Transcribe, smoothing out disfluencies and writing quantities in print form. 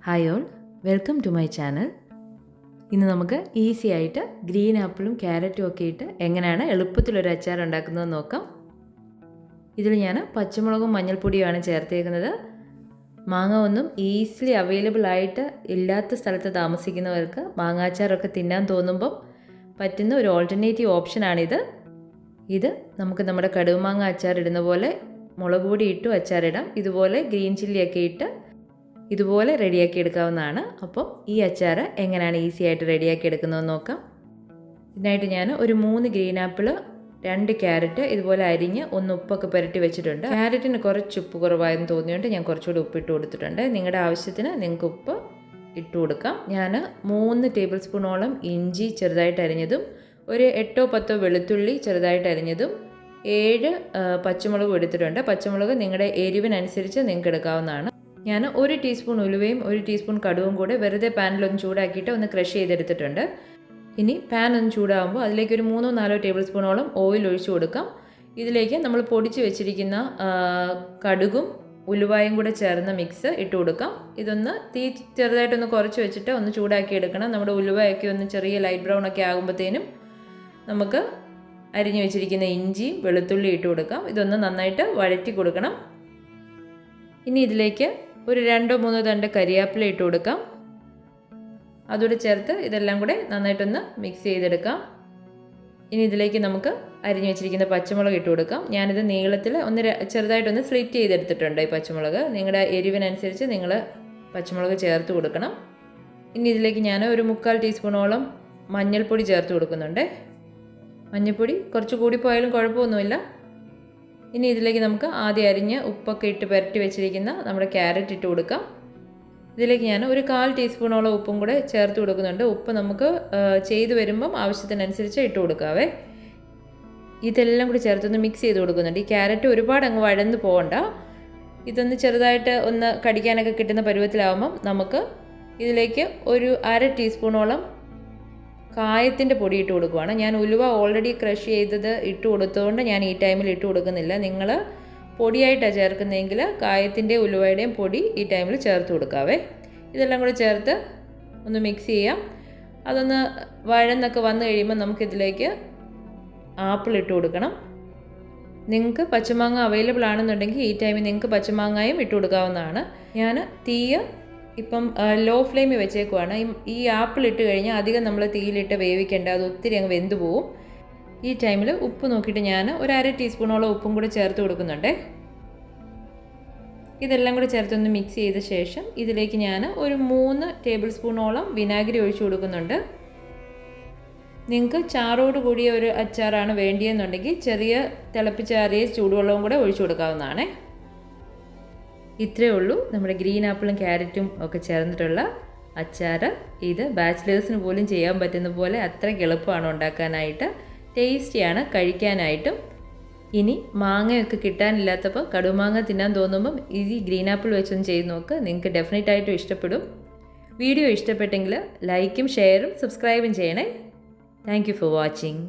Hi all, welcome to my channel. ഇന്ന് നമുക്ക് easy ആയിട്ട് ഗ്രീൻ ആപ്പിളും ക്യാരറ്റും ഒക്കെ ഇട്ട് എങ്ങനെയാണ് എളുപ്പത്തിലൊരു അച്ചാർ ഉണ്ടാക്കുന്നത് നോക്കാം. ഇതിൽ ഞാൻ പച്ചമുളകും മഞ്ഞൾപ്പൊടിയുമാണ് ചേർത്തേക്കുന്നത്. മാങ്ങ ഒന്നും ഈസിലി അവൈലബിൾ ആയിട്ട് ഇല്ലാത്ത സ്ഥലത്ത് താമസിക്കുന്നവർക്ക് മാങ്ങാച്ചാറൊക്കെ തിന്നാൻ തോന്നുമ്പം പറ്റുന്ന ഒരു ഓൾട്ടർനേറ്റീവ് ഓപ്ഷനാണിത്. ഇത് നമുക്ക് നമ്മുടെ കടുമാങ്ങ അച്ചാർ ഇടുന്ന പോലെ മുളക് പൊടി ഇട്ടും അച്ചാറിടാം. ഇതുപോലെ ഗ്രീൻ ചില്ലിയൊക്കെ ഇട്ട് ഇതുപോലെ റെഡിയാക്കി എടുക്കാവുന്നതാണ്. അപ്പോൾ ഈ അച്ചാർ എങ്ങനെയാണ് ഈസി ആയിട്ട് റെഡിയാക്കി എടുക്കുന്നതെന്ന് നോക്കാം. ഇതിനായിട്ട് ഞാൻ ഒരു 3 ഗ്രീൻ ആപ്പിൾ, 2 ക്യാരറ്റ് ഇതുപോലെ അരിഞ്ഞ് ഒന്ന് ഉപ്പൊക്കെ പുരട്ടി വെച്ചിട്ടുണ്ട്. ക്യാരറ്റിന് കുറച്ച് ഉപ്പ് കുറവായെന്ന് തോന്നിയുകൊണ്ട് ഞാൻ കുറച്ചുകൂടി ഉപ്പ് ഇട്ട് കൊടുത്തിട്ടുണ്ട്. നിങ്ങളുടെ ആവശ്യത്തിന് നിങ്ങൾക്ക് ഉപ്പ് ഇട്ട് കൊടുക്കാം. ഞാൻ 3 ടേബിൾ സ്പൂണോളം ഇഞ്ചി ചെറുതായിട്ട് അരിഞ്ഞതും, ഒരു 8-10 വെളുത്തുള്ളി ചെറുതായിട്ട് അരിഞ്ഞതും, 7 പച്ചമുളകും എടുത്തിട്ടുണ്ട്. പച്ചമുളക് നിങ്ങളുടെ എരിവിനനുസരിച്ച് നിങ്ങൾക്ക് എടുക്കാവുന്നതാണ്. ഞാൻ 1 ടീസ്പൂൺ ഉലുവയും 1 ടീസ്പൂൺ കടുവും കൂടെ വെറുതെ പാനിലൊന്ന് ചൂടാക്കിയിട്ട് ഒന്ന് ക്രഷ് ചെയ്തെടുത്തിട്ടുണ്ട്. ഇനി പാൻ ഒന്ന് ചൂടാകുമ്പോൾ അതിലേക്ക് ഒരു 3-4 ടേബിൾ സ്പൂണോളം ഓയിൽ ഒഴിച്ചു കൊടുക്കാം. ഇതിലേക്ക് നമ്മൾ പൊടിച്ച് വെച്ചിരിക്കുന്ന കടുകും ഉലുവായും കൂടെ ചേർന്ന മിക്സ് ഇട്ട് കൊടുക്കാം. ഇതൊന്ന് തീ ചെറുതായിട്ടൊന്ന് കുറച്ച് വെച്ചിട്ട് ഒന്ന് ചൂടാക്കി എടുക്കണം. നമ്മുടെ ഉലുവയൊക്കെ ഒന്ന് ചെറിയ ലൈറ്റ് ബ്രൗൺ ഒക്കെ ആകുമ്പോഴത്തേനും നമുക്ക് അരിഞ്ഞു വെച്ചിരിക്കുന്ന ഇഞ്ചിയും വെളുത്തുള്ളി ഇട്ട് കൊടുക്കാം. ഇതൊന്ന് നന്നായിട്ട് വഴറ്റി കൊടുക്കണം. ഇനി ഇതിലേക്ക് ഒരു 2-3 തണ്ട് കരിയാപ്പില ഇട്ട് കൊടുക്കാം. അതോടെ ചേർത്ത് ഇതെല്ലാം കൂടെ നന്നായിട്ടൊന്ന് മിക്സ് ചെയ്തെടുക്കാം. ഇനി ഇതിലേക്ക് നമുക്ക് അരിഞ്ഞു വെച്ചിരിക്കുന്ന പച്ചമുളക് ഇട്ട് കൊടുക്കാം. ഞാനിത് നീളത്തിൽ ചെറുതായിട്ടൊന്ന് സ്ലിറ്റ് ചെയ്തെടുത്തിട്ടുണ്ട്. ഈ പച്ചമുളക് നിങ്ങളുടെ എരിവിനനുസരിച്ച് നിങ്ങൾ പച്ചമുളക് ചേർത്ത് കൊടുക്കണം. ഇനി ഇതിലേക്ക് ഞാൻ ഒരു 3/4 ടീസ്പൂണോളം മഞ്ഞൾപ്പൊടി ചേർത്ത് കൊടുക്കുന്നുണ്ട്. മഞ്ഞൾപ്പൊടി കുറച്ച് കൂടിപ്പോയാലും കുഴപ്പമൊന്നുമില്ല. ഇനി ഇതിലേക്ക് നമുക്ക് ആദ്യം അരിഞ്ഞ് ഉപ്പൊക്കെ ഇട്ട് പുരട്ടി വെച്ചിരിക്കുന്ന നമ്മുടെ ക്യാരറ്റ് ഇട്ട് കൊടുക്കാം. ഇതിലേക്ക് ഞാൻ ഒരു 1/4 ടീസ്പൂണോളം ഉപ്പും കൂടെ ചേർത്ത് കൊടുക്കുന്നുണ്ട്. ഉപ്പ് നമുക്ക് ചെയ്ത് വരുമ്പം ആവശ്യത്തിനനുസരിച്ച് ഇട്ട് കൊടുക്കാവേ. ഇതെല്ലാം കൂടി ചേർത്തൊന്ന് മിക്സ് ചെയ്ത് കൊടുക്കുന്നുണ്ട്. ഈ ക്യാരറ്റ് ഒരുപാട് അങ്ങ് വഴന്ന് പോകണ്ട. ഇതൊന്ന് ചെറുതായിട്ട് ഒന്ന് കടിക്കാനൊക്കെ കിട്ടുന്ന പരുവത്തിലാവുമ്പം നമുക്ക് ഇതിലേക്ക് ഒരു 1/2 ടീസ്പൂണോളം കായത്തിൻ്റെ പൊടി ഇട്ട് കൊടുക്കുവാണ്. ഞാൻ ഉലുവ ഓൾറെഡി ക്രഷ് ചെയ്തത് ഇട്ട് കൊടുത്തതുകൊണ്ട് ഞാൻ ഈ ടൈമിൽ ഇട്ട് കൊടുക്കുന്നില്ല. നിങ്ങൾ പൊടിയായിട്ടാണ് ചേർക്കുന്നതെങ്കിൽ കായത്തിൻ്റെ ഉലുവയുടെയും പൊടി ഈ ടൈമിൽ ചേർത്ത് കൊടുക്കാവേ. ഇതെല്ലാം കൂടി ചേർത്ത് ഒന്ന് മിക്സ് ചെയ്യാം. അതൊന്ന് വഴന്നൊക്കെ വന്നു കഴിയുമ്പോൾ നമുക്കിതിലേക്ക് ആപ്പിൾ ഇട്ട് കൊടുക്കണം. നിങ്ങൾക്ക് പച്ചമാങ്ങ അവൈലബിൾ ആണെന്നുണ്ടെങ്കിൽ ഈ ടൈമിൽ നിങ്ങൾക്ക് പച്ചമാങ്ങയും ഇട്ട് കൊടുക്കാവുന്നതാണ്. ഞാൻ തീയ് ഇപ്പം ലോ ഫ്ലെയിമിൽ വെച്ചേക്കുവാണ്. ഈ ആപ്പിൾ ഇട്ട് കഴിഞ്ഞാൽ അധികം നമ്മൾ തീയിലിട്ട് വേവിക്കേണ്ട, അത് ഒത്തിരി അങ്ങ് വെന്ത് പോവും. ഈ ടൈമിൽ ഉപ്പ് നോക്കിയിട്ട് ഞാൻ ഒരു 1/2 ടീസ്പൂണോളം ഉപ്പും കൂടി ചേർത്ത് കൊടുക്കുന്നുണ്ട്. ഇതെല്ലാം കൂടി ചേർത്തൊന്ന് മിക്സ് ചെയ്ത ശേഷം ഇതിലേക്ക് ഞാൻ ഒരു 3 ടേബിൾ സ്പൂണോളം വിനാഗിരി ഒഴിച്ചു കൊടുക്കുന്നുണ്ട്. നിങ്ങൾക്ക് ചാറോട് കൂടിയ ഒരു അച്ചാറാണ് വേണ്ടിയെന്നുണ്ടെങ്കിൽ ചെറിയ തിളപ്പിച്ചാറിയ ചൂടുവെള്ളവും കൂടെ ഒഴിച്ചു കൊടുക്കാവുന്നതാണ്. ഇത്രയേ ഉള്ളൂ നമ്മുടെ ഗ്രീൻ ആപ്പിളും ക്യാരറ്റും ഒക്കെ ചേർന്നിട്ടുള്ള അച്ചാർ. ഇത് ബാച്ചിലേഴ്സിന് പോലും ചെയ്യാൻ പറ്റുന്ന പോലെ അത്രയ്ക്ക് എളുപ്പമാണ് ഉണ്ടാക്കാനായിട്ട്. ടേസ്റ്റിയാണ് കഴിക്കാനായിട്ടും. ഇനി മാങ്ങയൊക്കെ കിട്ടാനില്ലാത്തപ്പോൾ കടുമാങ്ങ തിന്നാൻ തോന്നുമ്പം ഈ ഗ്രീൻ ആപ്പിൾ വെച്ചൊന്ന് ചെയ്ത് നോക്ക്. നിങ്ങൾക്ക് ഡെഫിനറ്റായിട്ടും ഇഷ്ടപ്പെടും. വീഡിയോ ഇഷ്ടപ്പെട്ടെങ്കിൽ ലൈക്കും ഷെയറും സബ്സ്ക്രൈബും ചെയ്യണേ. Thank you for watching.